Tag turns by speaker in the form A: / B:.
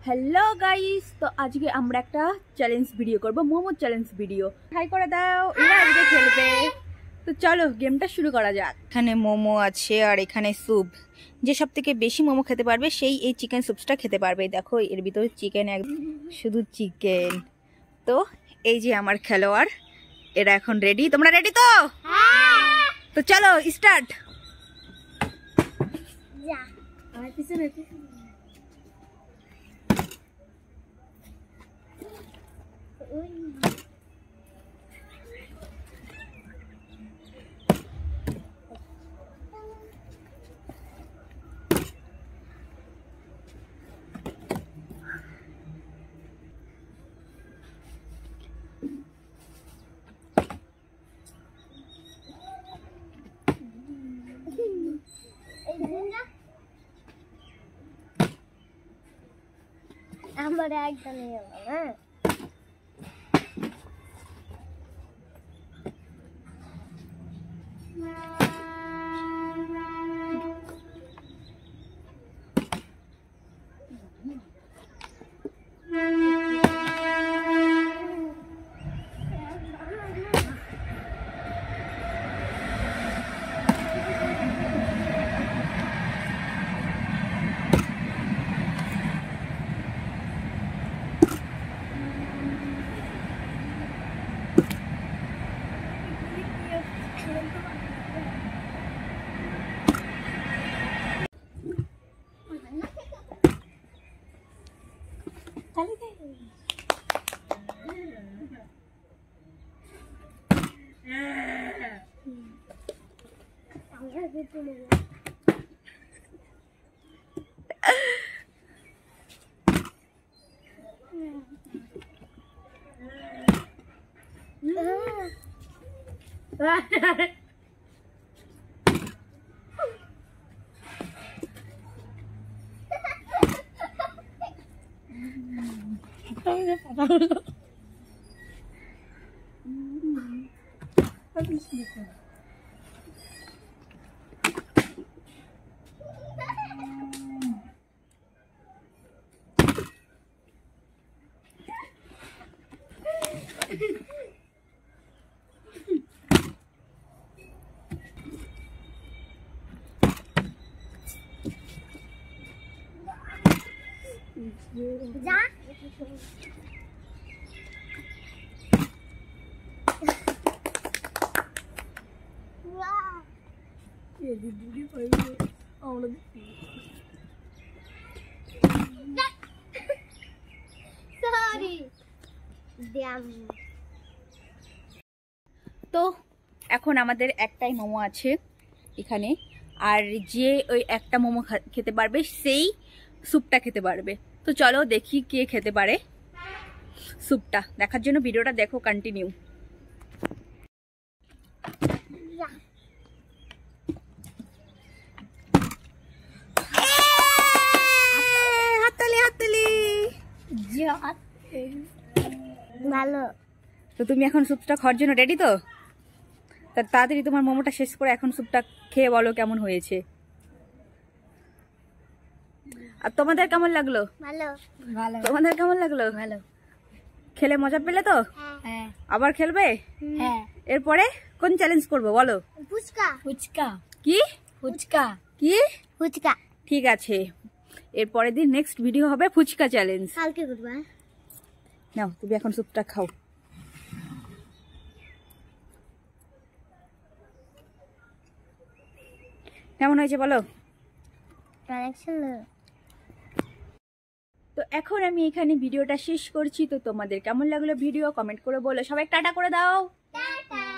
A: Hello guys, তো আজকে আমরা একটা চ্যালেঞ্জ ভিডিও করব, মোমো চ্যালেঞ্জ ভিডিও। হাই করে দাও, এরা আজকে খেলবে। তো চলো গেমটা শুরু করা যাক। এখানে মোমো আছে আর এখানে স্যুপ। যে সব থেকে বেশি মোমো খেতে পারবে সেই এই চিকেন স্যুপটা খেতে পারবে। দেখো এর ভিতরে চিকেন, শুধু চিকেন। তো এই যে আমার খেলোয়াড়, এরা এখন রেডি। তোমরা রেডি তো? তো চলো স্টার্ট।
B: আমার একটা নিয়ে এলাম। হ্যাঁ যা
A: তো এখন আমাদের একটাই মোমো আছে এখানে, আর যে ওই একটা মোমো খেতে পারবে সেই স্যুপটা খেতে পারবে। তো চলো দেখি কে খেতে পারে স্যুপটা। দেখার জন্য ভিডিওটা দেখো, কন্টিনিউ। হাততালি হাততালি।
B: ভালো।
A: তো তুমি এখন স্যুপটা খাওয়ার জন্য রেডি তো? তাড়াতাড়ি তোমার মোমোটা শেষ করে এখন স্যুপটা খেয়ে বলো কেমন হয়েছে। আর তোমাদের কেমন লাগলো?
B: ভালো ভালো।
A: তোমাদের কেমন লাগলো?
B: ভালো।
A: খেলে মজা পেলে তো?
B: হ্যাঁ।
A: আবার খেলবে?
B: হ্যাঁ।
A: এরপরে কোন চ্যালেঞ্জ করবো বলো?
B: ফুচকা। ফুচকা।
A: কি
B: ফুচকা?
A: কি?
B: ফুচকা।
A: ঠিক আছে, এরপরের দিন নেক্সট ভিডিও হবে ফুচকা চ্যালেঞ্জ।
B: কালকে করবা?
A: নাও তুমি এখন স্যুপটা খাও। কেমন হয়েছে বলো? তো এখন আমি এখানে ভিডিওটা শেষ করছি। তো তোমাদের কেমন লাগলো ভিডিও কমেন্ট করে বলো। সবাই টাটা করে দাও।
B: টাটা।